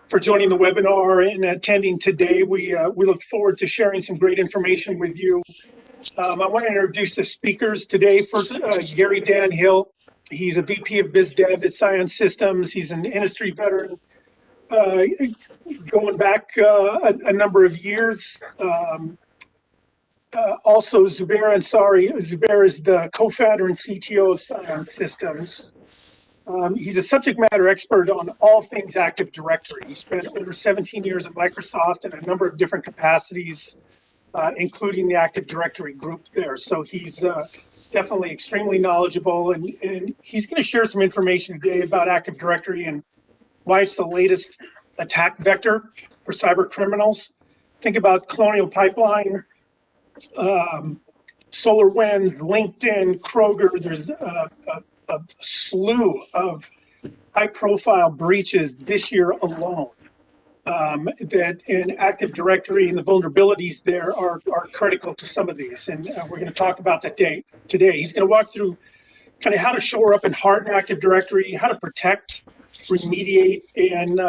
for joining the webinar and attending today. We look forward to sharing some great information with you. I want to introduce the speakers today. First, Gary Dan Hill. He's a VP of Biz Dev at CionSystems. He's an industry veteran going back a number of years. Also, Zubair Ansari. Zubair is the co-founder and CTO of CionSystems. He's a subject matter expert on all things Active Directory. He spent over 17 years at Microsoft in a number of different capacities, including the Active Directory group there. So he's definitely extremely knowledgeable, and he's going to share some information today about Active Directory and why it's the latest attack vector for cyber criminals. Think about Colonial Pipeline, SolarWinds, LinkedIn, Kroger. There's a slew of high-profile breaches this year alone that in Active Directory, and the vulnerabilities there are critical to some of these. And we're going to talk about that today. He's going to walk through kind of how to shore up and harden Active Directory, how to protect, remediate, and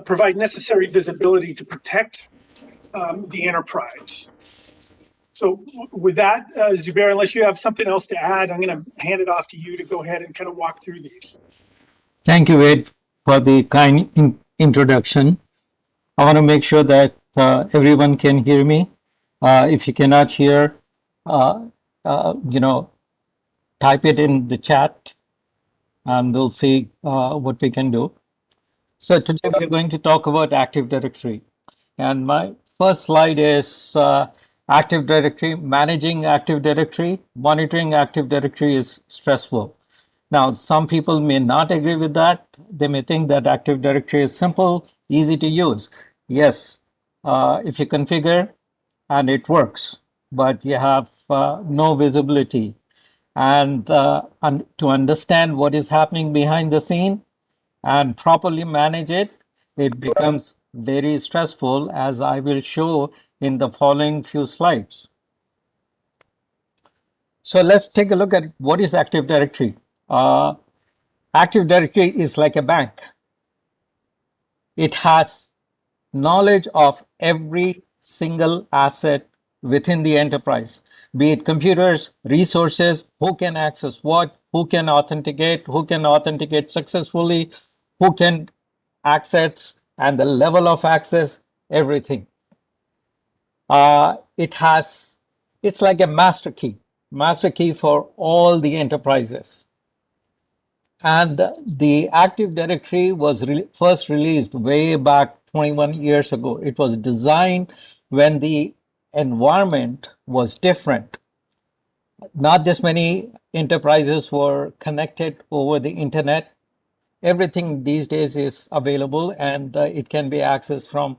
provide necessary visibility to protect the enterprise. So with that, Zubair, unless you have something else to add, I'm going to hand it off to you to go ahead and kind of walk through these. Thank you, Wade, for the kind introduction. I want to make sure that everyone can hear me. If you cannot hear, type it in the chat and we'll see what we can do. So today we're going to talk about Active Directory. And my first slide is Active Directory. Managing Active Directory, monitoring Active Directory is stressful. Now, some people may not agree with that. They may think that Active Directory is simple, easy to use. Yes, if you configure and it works, but you have no visibility. And to understand what is happening behind the scene and properly manage it, it becomes very stressful, as I will show in the following few slides. So let's take a look at what is Active Directory. Active Directory is like a bank. It has knowledge of every single asset within the enterprise, be it computers, resources, who can access what, who can authenticate successfully, who can access, and the level of access, everything. It's like a master key for all the enterprises. And the Active Directory was first released way back 21 years ago. It was designed when the environment was different. Not this many enterprises were connected over the internet. Everything these days is available and it can be accessed from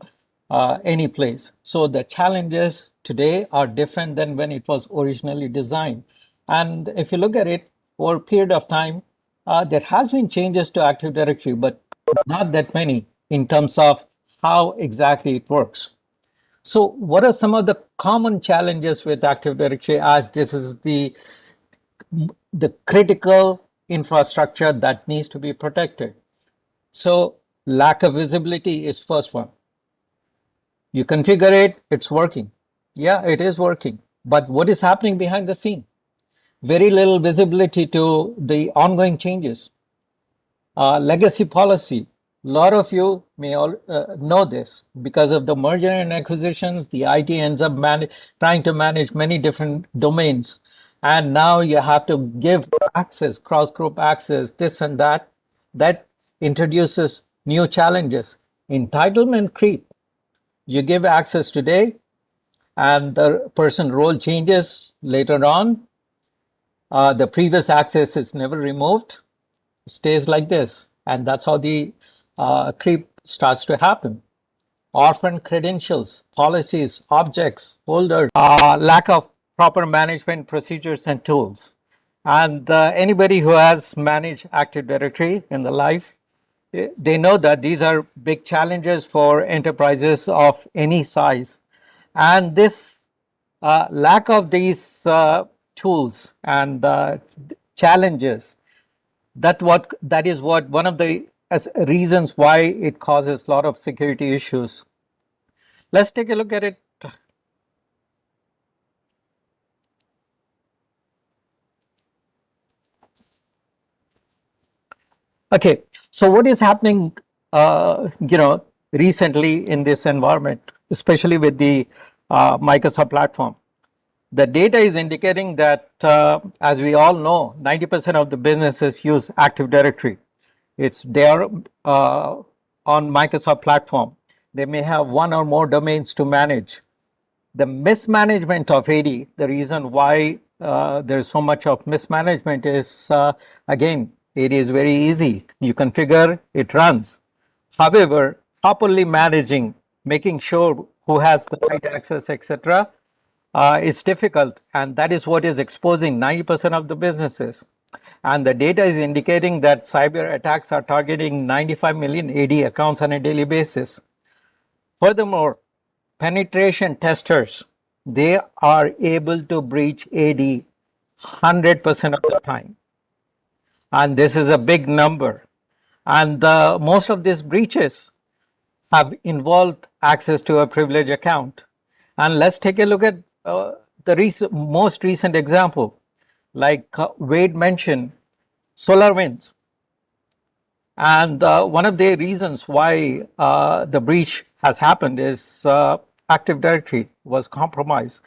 any place. So the challenges today are different than when it was originally designed. And if you look at it over a period of time, there has been changes to Active Directory, but not that many in terms of how exactly it works. So what are some of the common challenges with Active Directory, as this is the critical infrastructure that needs to be protected? So lack of visibility is first one. You configure it, it's working. Yeah, it is working. But what is happening behind the scene? Very little visibility to the ongoing changes. Legacy policy. A lot of you may all know this. Because of the merger and acquisitions, the IT ends up trying to manage many different domains. And now you have to give access, cross-group access, this and that. That introduces new challenges. Entitlement creep. You give access today, and the person role changes later on. The previous access is never removed, stays like this, and that's how the creep starts to happen. Orphan credentials, policies, objects, folders, lack of proper management procedures and tools. And anybody who has managed Active Directory in the life, they know that these are big challenges for enterprises of any size. And this lack of these tools and challenges, that is what one of the as reasons why it causes a lot of security issues. Let's take a look at it. Okay, so what is happening, recently in this environment, especially with the Microsoft platform? The data is indicating that, as we all know, 90% of the businesses use Active Directory. It's there on Microsoft platform. They may have one or more domains to manage. The mismanagement of AD, the reason why there's so much of mismanagement is, again, AD is very easy. You configure, it runs. However, properly managing, making sure who has the right access, etc., is difficult, and that is what is exposing 90% of the businesses. And the data is indicating that cyber attacks are targeting 95 million AD accounts on a daily basis. Furthermore, penetration testers, they are able to breach AD 100% of the time. And this is a big number. And most of these breaches have involved access to a privileged account. And let's take a look at the most recent example. Like Wade mentioned, SolarWinds. And one of the reasons why the breach has happened is Active Directory was compromised.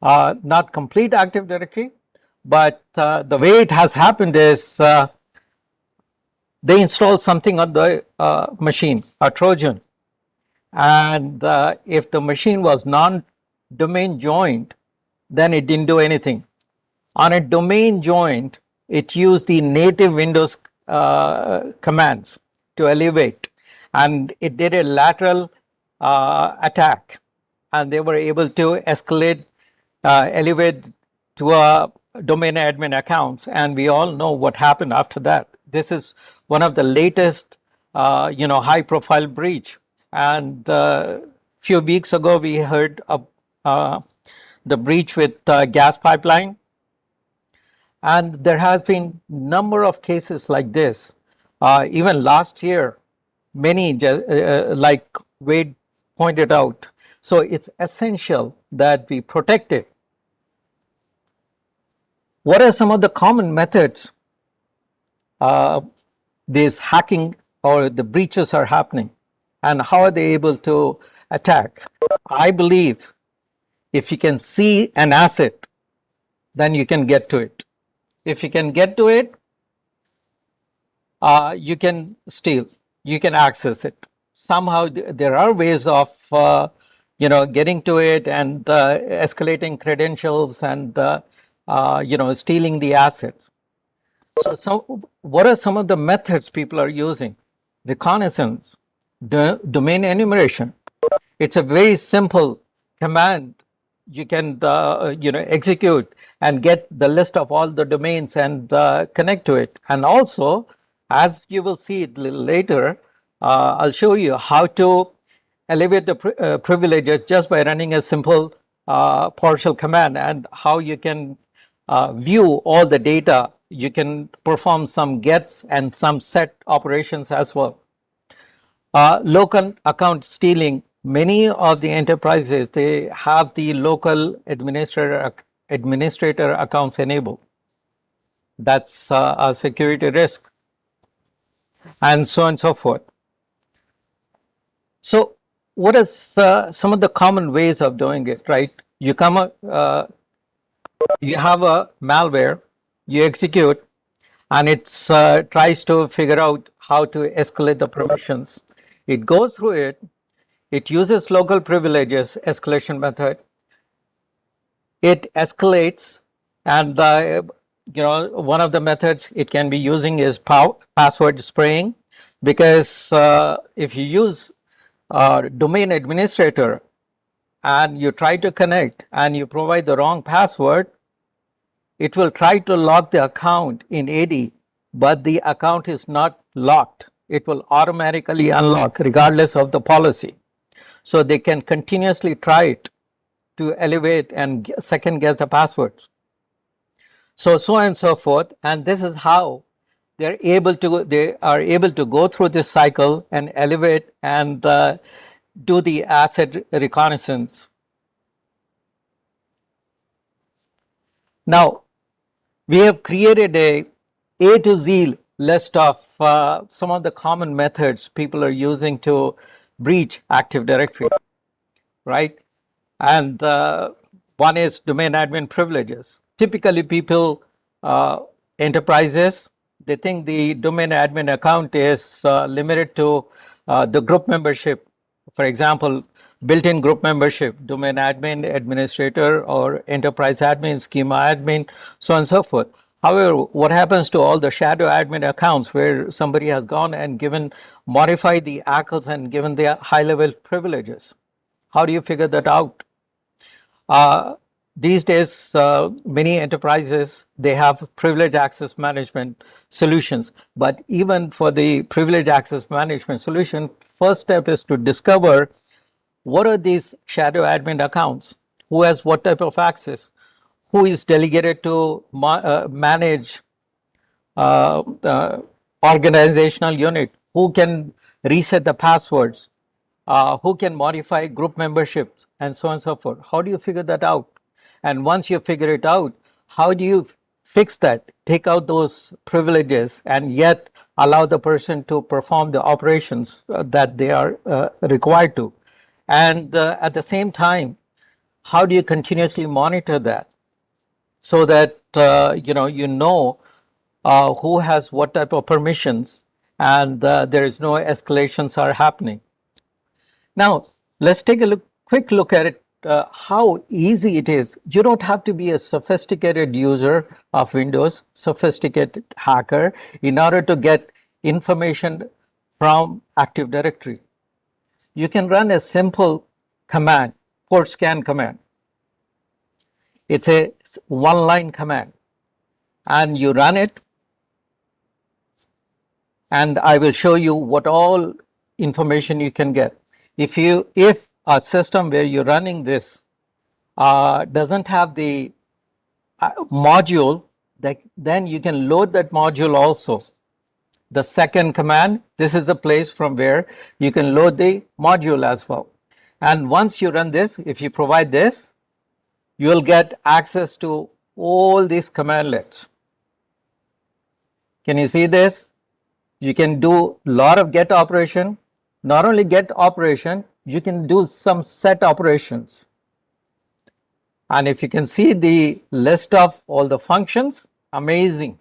Not complete Active Directory, but the way it has happened is they installed something on the machine, a Trojan. And if the machine was non-domain joined, then it didn't do anything. On a domain joint, it used the native Windows commands to elevate, and it did a lateral attack, and they were able to escalate, elevate to a domain admin accounts, and we all know what happened after that. This is one of the latest, high-profile breach, and few weeks ago we heard of the breach with gas pipeline. And there has been number of cases like this. Even last year, many, like Wade pointed out. So it's essential that we protect it. What are some of the common methods this hacking or the breaches are happening? And how are they able to attack? I believe if you can see an asset, then you can get to it. If you can get to it, you can steal, you can access it. Somehow there are ways of, getting to it and escalating credentials and, stealing the assets. So what are some of the methods people are using? Reconnaissance, domain enumeration. It's a very simple command you can execute and get the list of all the domains and connect to it. And also, as you will see it a little later, I'll show you how to elevate the privileges just by running a simple PowerShell command, and how you can view all the data. You can perform some gets and some set operations as well. Local account stealing. Many of the enterprises, they have the local administrator accounts enabled. That's a security risk, and so on and so forth. So what is some of the common ways of doing it, right? You you have a malware, you execute, and it tries to figure out how to escalate the permissions. It goes through it. It uses local privileges escalation method. It escalates, and one of the methods it can be using is password spraying, because if you use domain administrator and you try to connect and you provide the wrong password, it will try to lock the account in AD, but the account is not locked. It will automatically unlock regardless of the policy. So they can continuously try it to elevate and second guess the passwords. So on and so forth. And this is how they are able to go through this cycle and elevate and do the asset reconnaissance. Now, we have created A to Z list of some of the common methods people are using to breach Active Directory, right? And one is domain admin privileges. Typically, people, enterprises, they think the domain admin account is limited to the group membership. For example, built-in group membership, domain admin, administrator, or enterprise admin, schema admin, so on and so forth. However, what happens to all the shadow admin accounts where somebody has gone and modified the ACLs and given their high-level privileges? How do you figure that out? These days, many enterprises, they have privileged access management solutions. But even for the privileged access management solution, first step is to discover what are these shadow admin accounts, who has what type of access, who is delegated to manage the organizational unit, who can reset the passwords, who can modify group memberships, and so on and so forth. How do you figure that out? And once you figure it out, how do you fix that, take out those privileges, and yet allow the person to perform the operations that they are required to? And at the same time, how do you continuously monitor that so that you know who has what type of permissions, and there is no escalations are happening? Now, let's take a quick look at it, how easy it is. You don't have to be a sophisticated user of Windows, sophisticated hacker, in order to get information from Active Directory. You can run a simple command, port scan command. It's a one-line command, and you run it, and I will show you what all information you can get. If a system where you're running this doesn't have the module, then you can load that module also. The second command, this is the place from where you can load the module as well. And once you run this, if you provide this, you will get access to all these commandlets. Can you see this? You can do a lot of get operation. Not only get operation, you can do some set operations. And if you can see the list of all the functions, amazing.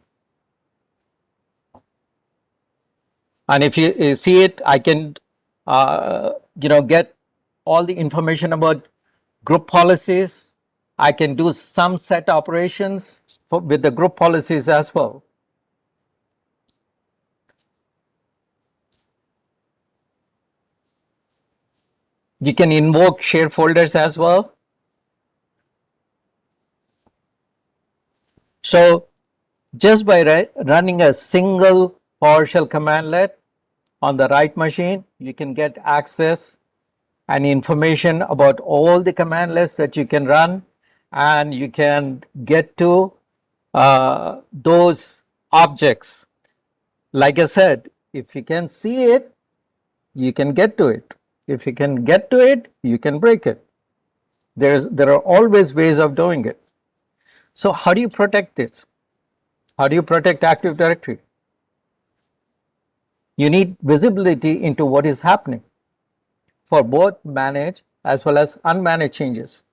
And if you see it, I can get all the information about group policies. I can do some set operations with the group policies as well. You can invoke share folders as well. So just by running a single PowerShell commandlet on the right machine, you can get access and information about all the commandlets that you can run, and you can get to those objects. Like I said, if you can see it, you can get to it. If you can get to it, you can break it. There are always ways of doing it. So how do you protect this? How do you protect Active Directory? You need visibility into what is happening for both managed as well as unmanaged changes.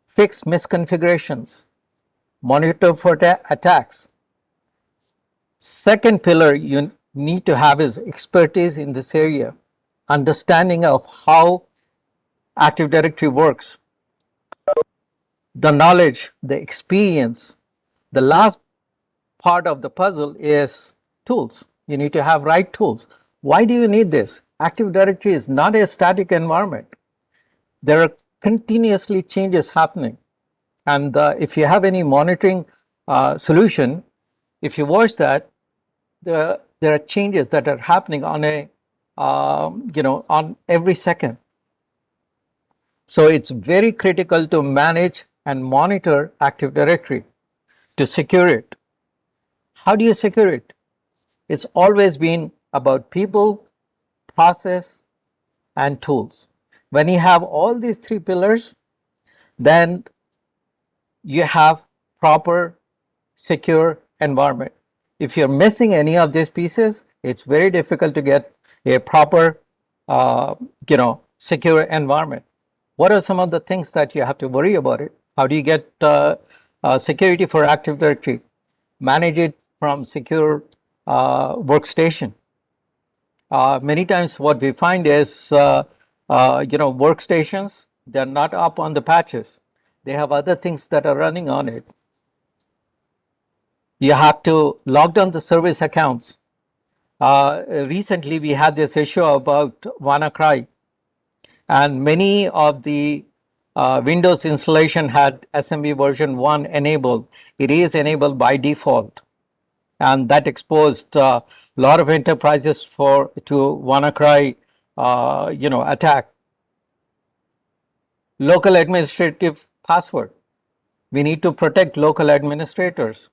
Fix misconfigurations. Monitor for attacks. Second pillar you need to have is expertise in this area. Understanding of how Active Directory works. The knowledge, the experience. The last part of the puzzle is tools. You need to have right tools. Why do you need this? Active Directory is not a static environment. There are continuously changes happening. And if you have any monitoring solution, if you watch that, there are changes that are happening on on every second. So it's very critical to manage and monitor Active Directory to secure it. How do you secure it? It's always been about people, process, and tools. When you have all these three pillars, then you have proper secure environment. If you're missing any of these pieces, it's very difficult to get a proper, secure environment. What are some of the things that you have to worry about it? How do you get security for Active Directory? Manage it from secure workstation. Many times what we find is, workstations, they're not up on the patches. They have other things that are running on it. You have to log down the service accounts. Recently, we had this issue about WannaCry, and many of the Windows installation had SMB version 1 enabled. It is enabled by default, and that exposed a lot of enterprises to WannaCry, attack. Local administrative password. We need to protect local administrators.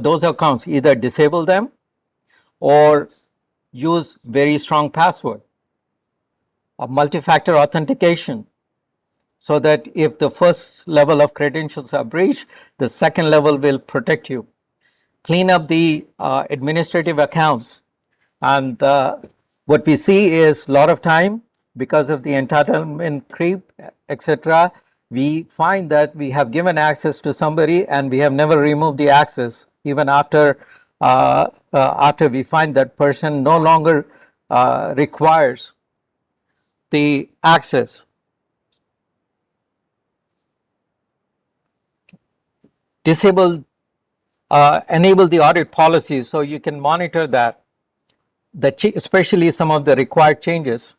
Those accounts, either disable them or use very strong password. Multi-factor authentication, so that if the first level of credentials are breached, the second level will protect you. Clean up the administrative accounts. And what we see is a lot of time, because of the entitlement creep, etc., we find that we have given access to somebody and we have never removed the access, even after we find that person no longer requires the access. Enable the audit policies so you can monitor that, especially some of the required changes.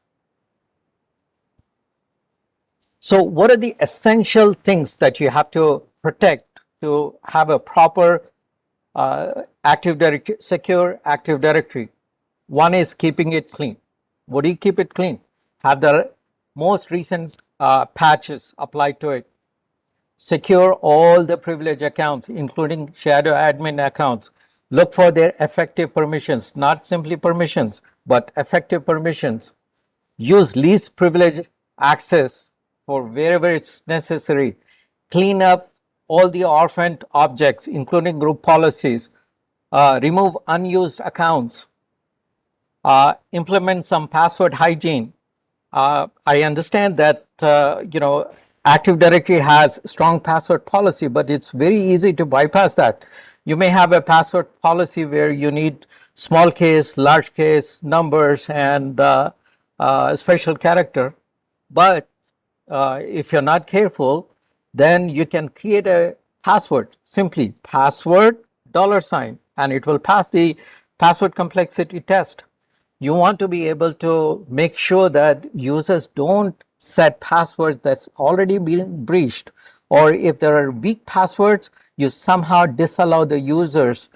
So what are the essential things that you have to protect to have a proper Active Directory, secure Active Directory? One is keeping it clean. What do you keep it clean? Have the most recent patches applied to it. Secure all the privilege accounts, including shadow admin accounts. Look for their effective permissions, not simply permissions, but effective permissions. Use least privilege access for wherever it's necessary. Clean up all the orphaned objects, including group policies. Remove unused accounts. Implement some password hygiene. I understand that Active Directory has strong password policy, but it's very easy to bypass that. You may have a password policy where you need small case, large case, numbers, and special character. But if you're not careful, then you can create a password, simply password $, and it will pass the password complexity test. You want to be able to make sure that users don't set passwords that's already been breached, or if there are weak passwords, you somehow disallow the users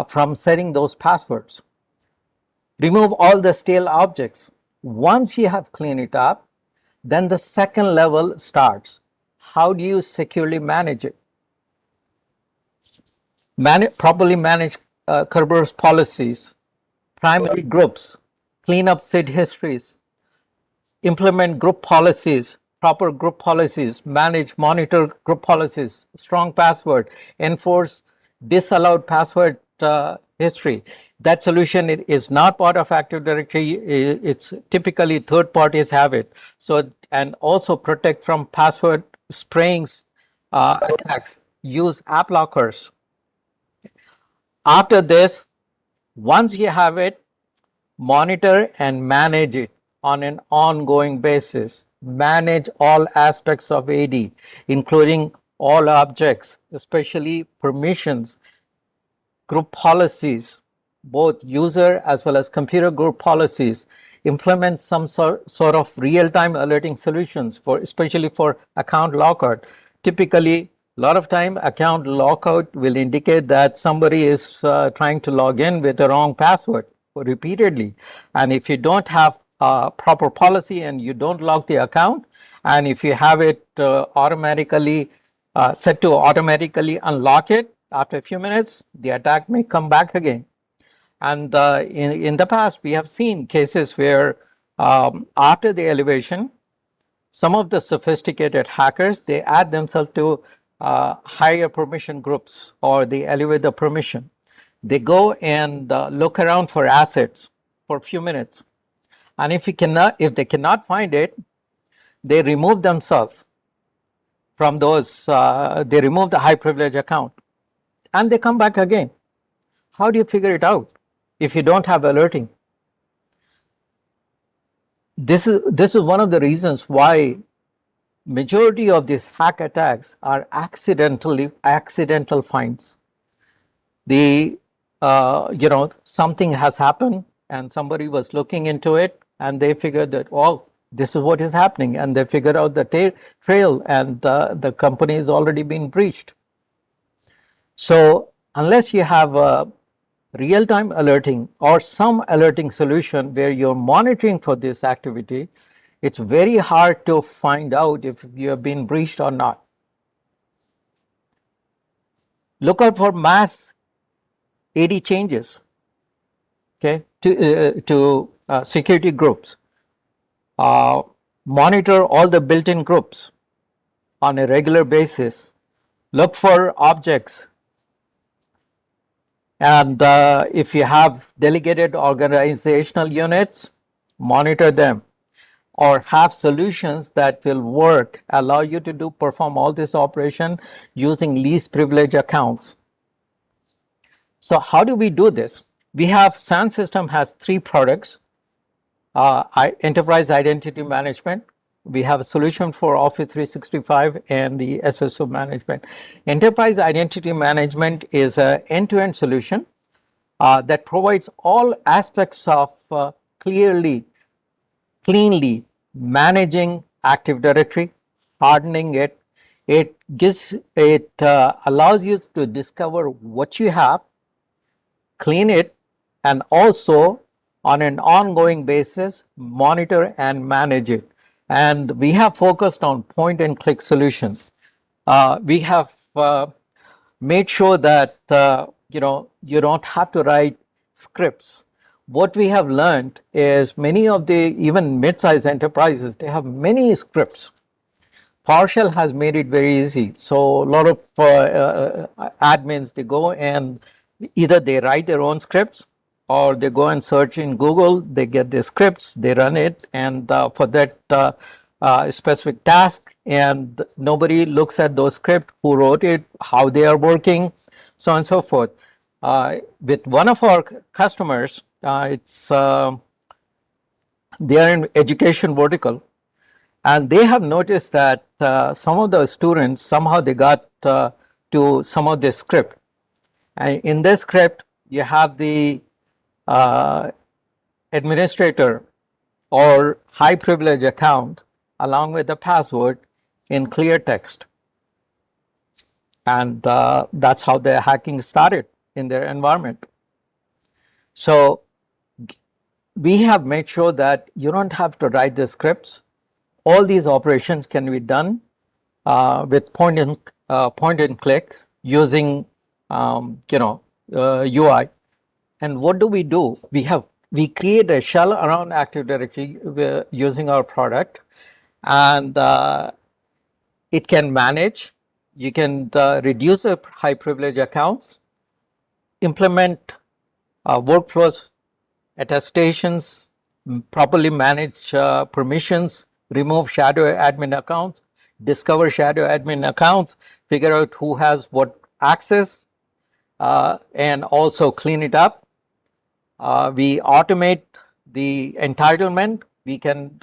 from setting those passwords. Remove all the stale objects. Once you have cleaned it up, then the second level starts. How do you securely manage it? Properly manage Kerberos policies, primary groups, clean up SID histories, implement group policies, proper group policies, manage, monitor group policies, strong password, enforce disallowed password history. That solution is not part of Active Directory. It's typically third parties have it. So, and also protect from password spraying attacks. Use app lockers. After this, once you have it, monitor and manage it on an ongoing basis. Manage all aspects of AD, including all objects, especially permissions, group policies, both user as well as computer group policies. Implement some sort of real-time alerting solutions, especially for account lockout. Typically, a lot of time account lockout will indicate that somebody is trying to log in with the wrong password repeatedly. And if you don't have proper policy and you don't lock the account, and if you have it automatically set to automatically unlock it, after a few minutes, the attack may come back again. And in the past, we have seen cases where after the elevation, some of the sophisticated hackers, they add themselves to higher permission groups, or they elevate the permission. They go and look around for assets for a few minutes. And if they cannot find it, they remove themselves from those, they remove the high privilege account and they come back again. How do you figure it out if you don't have alerting? This is one of the reasons why majority of these hack attacks are accidental finds. The something has happened and somebody was looking into it and they figured that, oh, this is what is happening, and they figured out the trail, and the company has already been breached. So unless you have a real-time alerting or some alerting solution where you're monitoring for this activity, it's very hard to find out if you have been breached or not. Look out for mass AD changes, okay, to security groups. Monitor all the built-in groups on a regular basis. Look for objects. And if you have delegated organizational units, monitor them, or have solutions that will work, allow you to perform all this operation using least privilege accounts. So how do we do this? We have CionSystems has 3 products. Enterprise Identity Management. We have a solution for Office 365 and the SSO management. Enterprise Identity Management is an end-to-end solution that provides all aspects of cleanly managing Active Directory, hardening it. It allows you to discover what you have, clean it, and also on an ongoing basis monitor and manage it. And we have focused on point and click solutions. We have made sure that you don't have to write scripts. What we have learned is many of the even mid-sized enterprises, they have many scripts. PowerShell has made it very easy. So a lot of admins, they go and either they write their own scripts or they go and search in Google, they get the scripts, they run it, and for that specific task, and nobody looks at those scripts, who wrote it, how they are working, so on and so forth. With one of our customers, they are in education vertical, and they have noticed that some of the students, somehow they got to some of this script. And in this script, you have the administrator or high privilege account along with the password in clear text. And that's how the hacking started in their environment. So we have made sure that you don't have to write the scripts. All these operations can be done with point and click using UI. And what do? We create a shell around Active Directory using our product, and it can manage. You can reduce the high privilege accounts, implement workflows, attestations, properly manage permissions, remove shadow admin accounts, discover shadow admin accounts, figure out who has what access, and also clean it up. We automate the entitlement. We can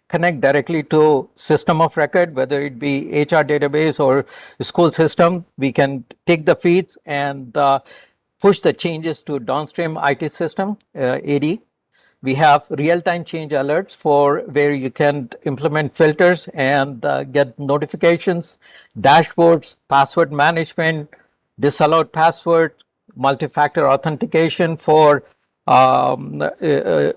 connect directly to system of record, whether it be HR database or school system. We can take the feeds and push the changes to downstream IT system, AD. We have real-time change alerts for where you can implement filters and get notifications, dashboards, password management, disallowed password, multi-factor authentication for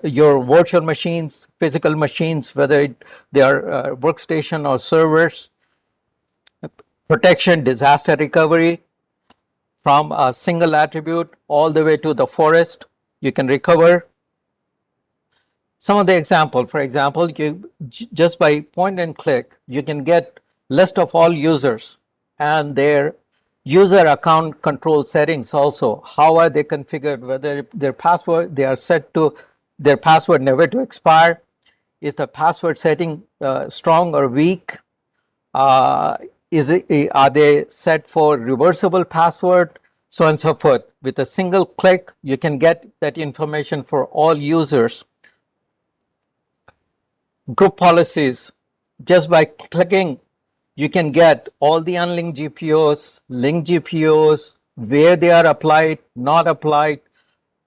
your virtual machines, physical machines, whether they are workstation or servers, protection, disaster recovery from a single attribute all the way to the forest. you can recover some of the example. For example, you just by point and click, you can get list of all users and their user account control settings also. How are they configured? Whether their password, they are set to their password never to expire. Is the password setting strong or weak? Is it, are they set for reversible password? So on and so forth. With a single click, you can get that information for all users. Group policies, just by clicking, you can get all the unlinked GPOs, linked GPOs, where they are applied, not applied,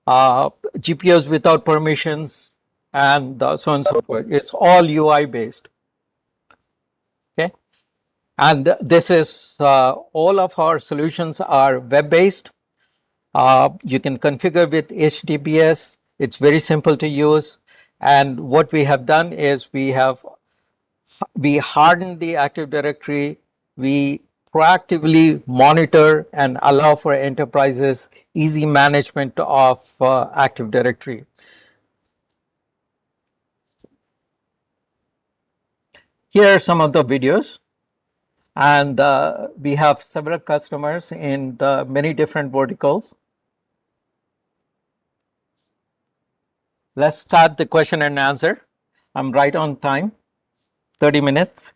GPOs without permissions, and so on and so forth. It's all UI based. Okay. And this is all of our solutions are web based. You can configure with HTTPS. It's very simple to use. And what we have done is we harden the Active Directory. We proactively monitor and allow for enterprises easy management of Active Directory. Here are some of the videos. And we have several customers in many different verticals. Let's start the question and answer. I'm right on time, 30 minutes.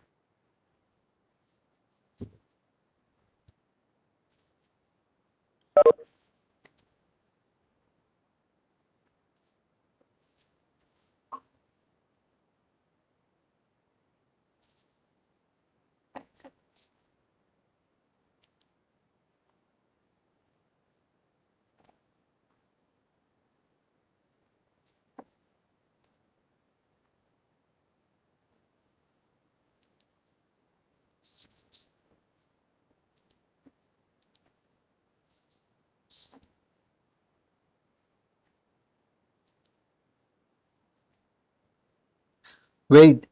Wait.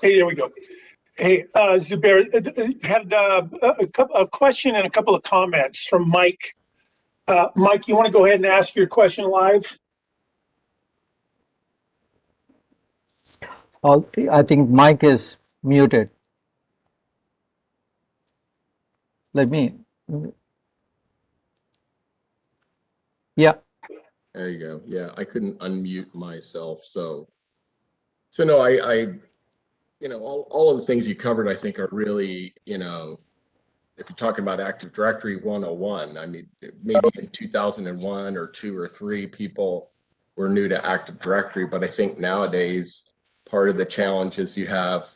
Hey, there we go. Hey, Zubair, had a question and a couple of comments from Mike. Mike, you want to go ahead and ask your question live? I think Mike is muted. Let me. Yeah. There you go. Yeah, I couldn't unmute myself. So no, I all of the things you covered, I think are really, if you're talking about Active Directory 101, I mean, maybe in 2001 or 2 or 3 people were new to Active Directory, but I think nowadays part of the challenge is you have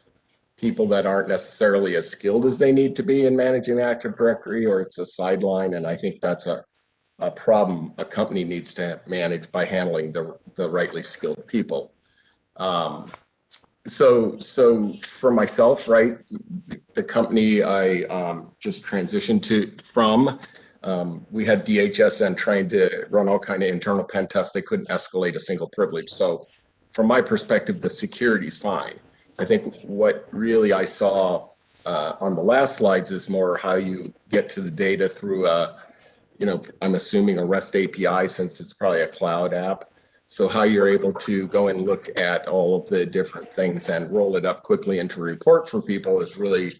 people that aren't necessarily as skilled as they need to be in managing Active Directory, or it's a sideline, and I think that's a problem a company needs to manage by handling the rightly skilled people. So for myself, right, the company I just transitioned from, we had DHSN trying to run all kind of internal pen tests. They couldn't escalate a single privilege. So from my perspective, the security is fine. I think what really I saw on the last slides is more how you get to the data through I'm assuming a REST API, since it's probably a cloud app. So how you're able to go and look at all of the different things and roll it up quickly into a report for people is really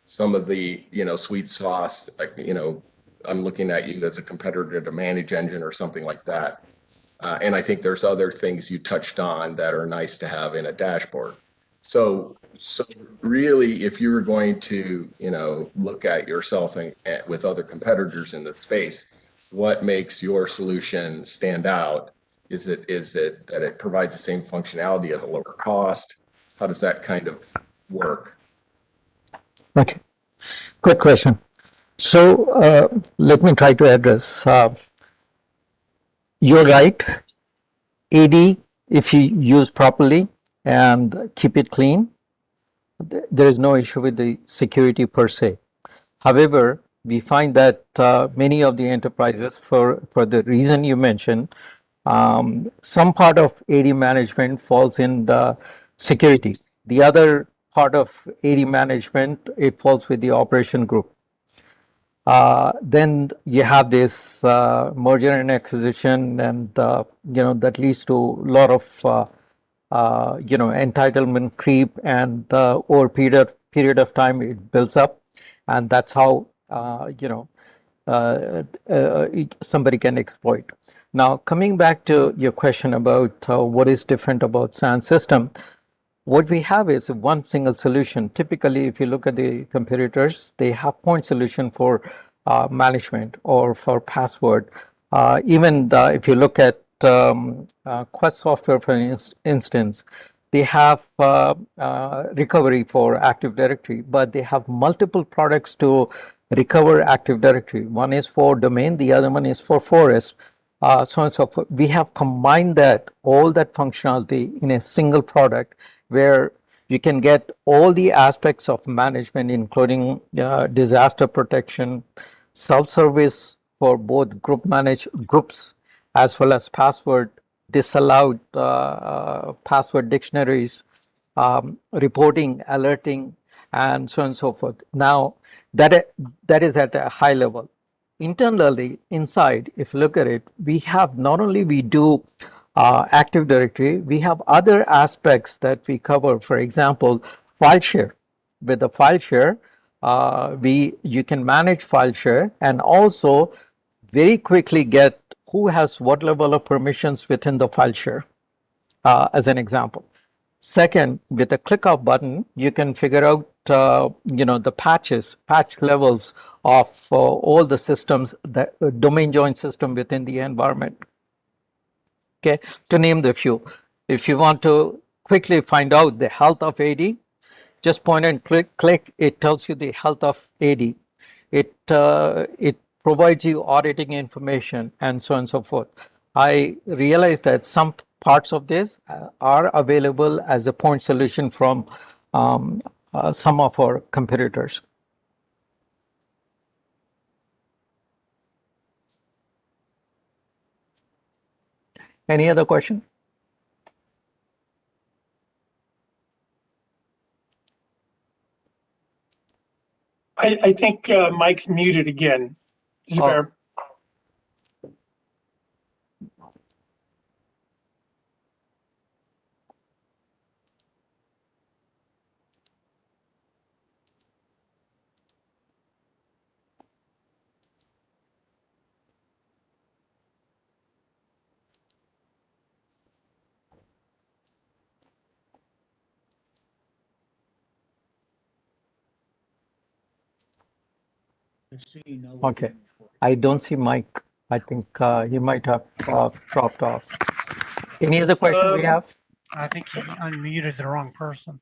some of the, sweet sauce. I'm looking at you as a competitor to Manage Engine or something like that. And I think there's other things you touched on that are nice to have in a dashboard. So really, if you were going to, look at yourself with other competitors in the space, what makes your solution stand out? Is it that it provides the same functionality at a lower cost? How does that kind of work? Okay. Good question. So let me try to address. You're right. AD if you use properly and keep it clean, there is no issue with the security per se. However, we find that many of the enterprises, for the reason you mentioned, some part of AD management falls in the security. The other part of AD management, it falls with the operation group. Then you have this merger and acquisition, and that leads to a lot of entitlement creep, and over period of time it builds up, and that's how somebody can exploit. Now, coming back to your question about what is different about CionSystem, what we have is one single solution. Typically, if you look at the competitors, they have point solution for management or for password. Even if you look at Quest Software, for instance, they have recovery for Active Directory, but they have multiple products to recover Active Directory. One is for domain, the other one is for forest, so on and so forth. We have combined all that functionality in a single product where you can get all the aspects of management, including disaster protection, self-service for both groups as well as password, disallowed password dictionaries, reporting, alerting, and so on and so forth. Now, that is at a high level. Internally, inside, if you look at it, we have not only we do Active Directory, we have other aspects that we cover. For example, file share. With the file share, you can manage file share and also very quickly get who has what level of permissions within the file share, as an example. Second, with a click of button, you can figure out the patch levels of all the systems, that domain join system within the environment. Okay, to name the few. If you want to quickly find out the health of AD, just point and click. It tells you the health of AD. It provides you auditing information and so on and so forth. I realize that some parts of this are available as a point solution from some of our competitors. Any other question? I think Mike's muted again. Zubair. Okay, I don't see Mike. I think he might have dropped off. Any other question we have? I think you unmuted the wrong person.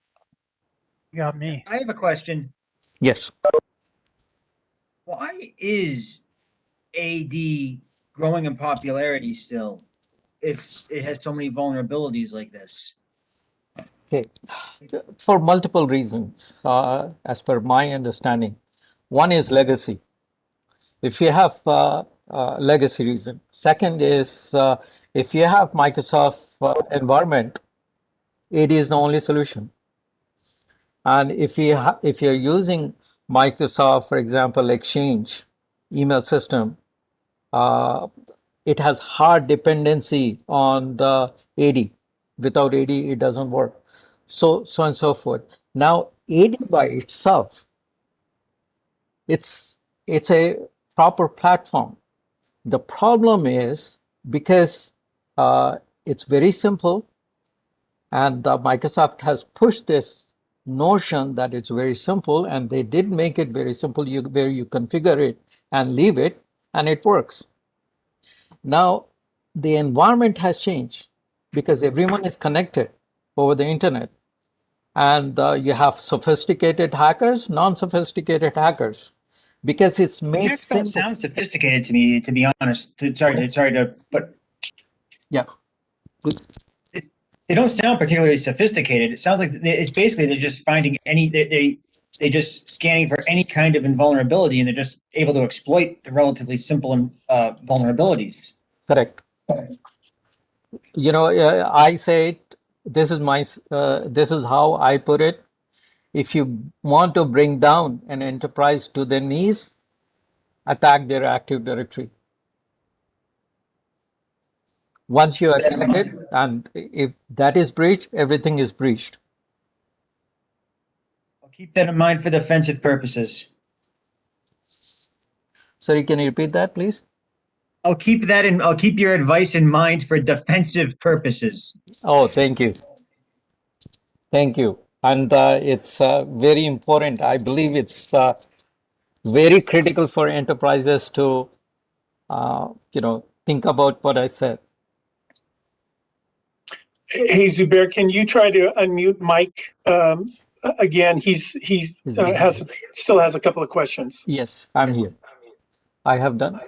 You got me. I have a question. Yes. Why is AD growing in popularity still if it has so many vulnerabilities like this? Okay, for multiple reasons, as per my understanding. One is legacy. If you have legacy reason. Second is if you have Microsoft environment, AD is the only solution. And if you're using Microsoft, for example, Exchange email system, it has hard dependency on the AD. Without AD, it doesn't work. So on and so forth. Now, AD by itself, it's a proper platform. The problem is because it's very simple, and Microsoft has pushed this notion that it's very simple, and they did make it very simple where you configure it and leave it, and it works. Now, the environment has changed because everyone is connected over the internet, and you have sophisticated hackers, non-sophisticated hackers, because it's made Hacks don't simple. sound sophisticated to me, to be honest. Sorry to, but Yeah. Good. They don't sound particularly sophisticated. It sounds like it's basically they're just finding they just scanning for any kind of invulnerability, and they're just able to exploit the relatively simple vulnerabilities. Correct. You know, I say it, this is how I put it. If you want to bring down an enterprise to their knees, attack their Active Directory. Once you attack it, and if that is breached, everything is breached. I'll keep that in mind for defensive purposes. Sorry, can you repeat that, please? I'll keep your advice in mind for defensive purposes. Oh, thank you. Thank you. And it's very important. I believe it's very critical for enterprises to, think about what I said. Hey, Zubair, can you try to unmute Mike? Again, he's still has a couple of questions. Yes, I'm here. I have done.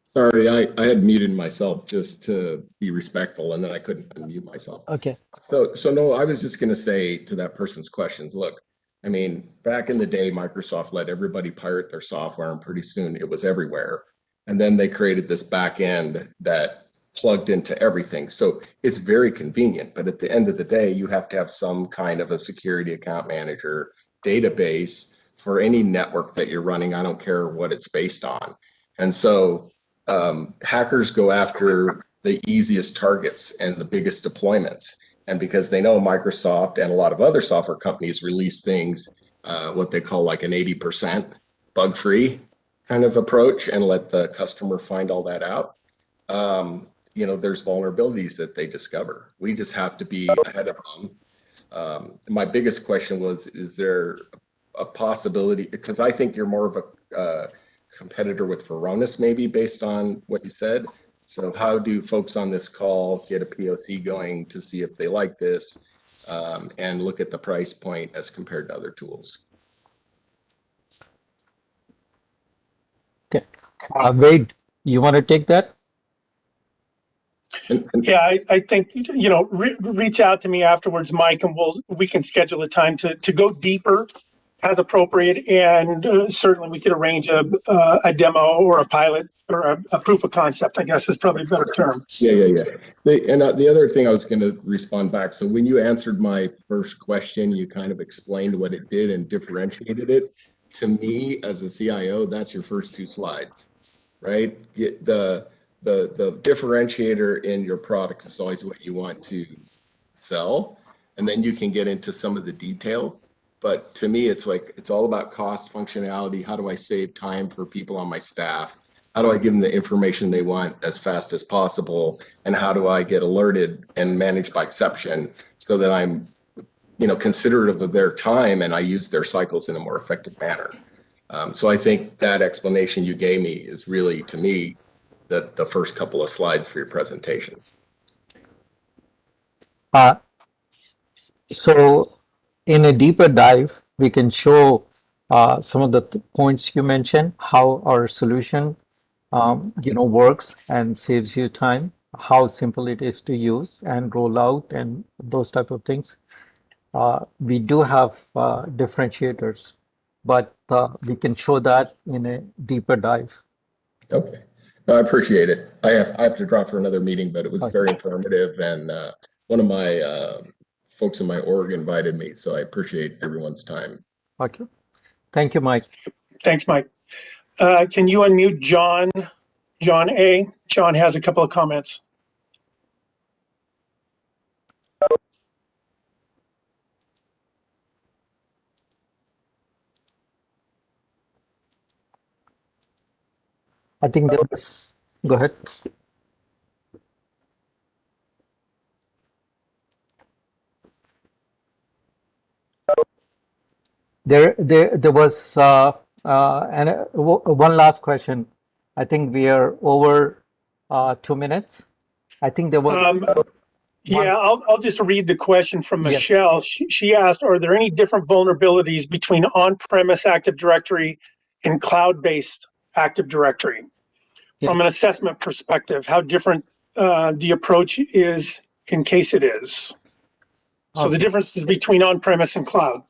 Sorry, I had muted myself just to be respectful, and then I couldn't unmute myself. Okay. So no, I was just going to say to that person's questions, look, I mean, back in the day, Microsoft let everybody pirate their software, and pretty soon it was everywhere. And then they created this back end that plugged into everything. So it's very convenient, but at the end of the day, you have to have some kind of a security account manager database for any network that you're running. I don't care what it's based on. And so hackers go after the easiest targets and the biggest deployments. And because they know Microsoft and a lot of other software companies release things, what they call like an 80% bug-free kind of approach, and let the customer find all that out, there's vulnerabilities that they discover. We just have to be ahead of them. My biggest question was, is there a possibility, because I think you're more of a competitor with Varonis, maybe, based on what you said. So how do folks on this call get a POC going to see if they like this, and look at the price point as compared to other tools? Okay. Wade, you want to take that? Yeah, I think, reach out to me afterwards, Mike, and we can schedule a time to go deeper as appropriate, and certainly we could arrange a demo or a pilot or a proof of concept, I guess is probably a better term. Yeah. The other thing I was going to respond back. So when you answered my first question, you kind of explained what it did and differentiated it. To me, as a CIO, that's your first two slides, right? The differentiator in your product is always what you want to sell, and then you can get into some of the detail. But to me, it's all about cost, functionality. How do I save time for people on my staff? How do I give them the information they want as fast as possible? And how do I get alerted and managed by exception so that I'm, considerate of their time and I use their cycles in a more effective manner? So I think that explanation you gave me is really, to me, the first couple of slides for your presentation. So in a deeper dive, we can show some of the points you mentioned, how our solution works and saves you time, how simple it is to use and roll out, and those type of things. We do have differentiators, but we can show that in a deeper dive. Okay, no, I appreciate it. I have to drop for another meeting, but it was very informative, and one of my folks in my org invited me, so I appreciate everyone's time. Okay, thank you, Mike. Thanks, Mike. Can you unmute John A? John has a couple of comments. I think there was, go ahead. There was one last question. I think we are over 2 minutes. I think there was. Yeah, I'll just read the question from Michelle. Yes. She asked, are there any different vulnerabilities between on-premise Active Directory and cloud-based Active Directory? From an assessment perspective, how different the approach is in case it is? So the Okay. difference is between on-premise and cloud.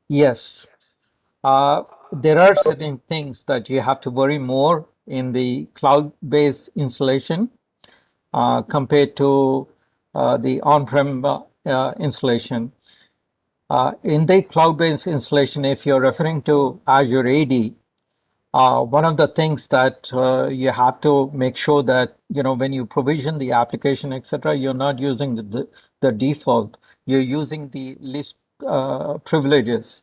Yes. There are certain things that you have to worry more in the cloud-based installation compared to the on-prem installation. In the cloud-based installation, if you're referring to Azure AD, one of the things that you have to make sure that, when you provision the application, etc., you're not using the default, you're using the least privileges.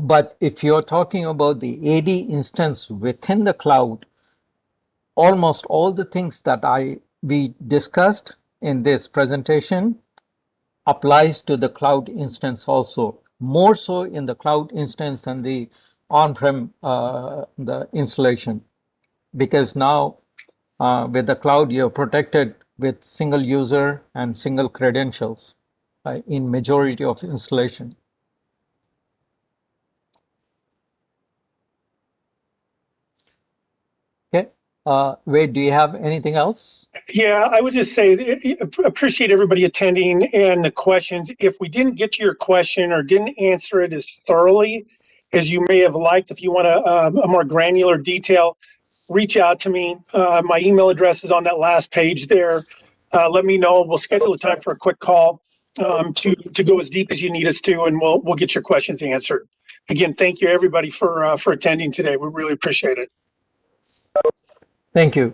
But if you're talking about the AD instance within the cloud, almost all the things that we discussed in this presentation applies to the cloud instance also, more so in the cloud instance than the on-prem the installation, because now with the cloud you're protected with single user and single credentials in majority of installation. Okay, Wade, do you have anything else? Yeah, I would just say appreciate everybody attending and the questions. If we didn't get to your question or didn't answer it as thoroughly as you may have liked, if you want a more granular detail, reach out to me. My email address is on that last page there. Let me know. We'll schedule a time for a quick call to go as deep as you need us to, and we'll get your questions answered. Again, thank you everybody for attending today. We really appreciate it. Thank you.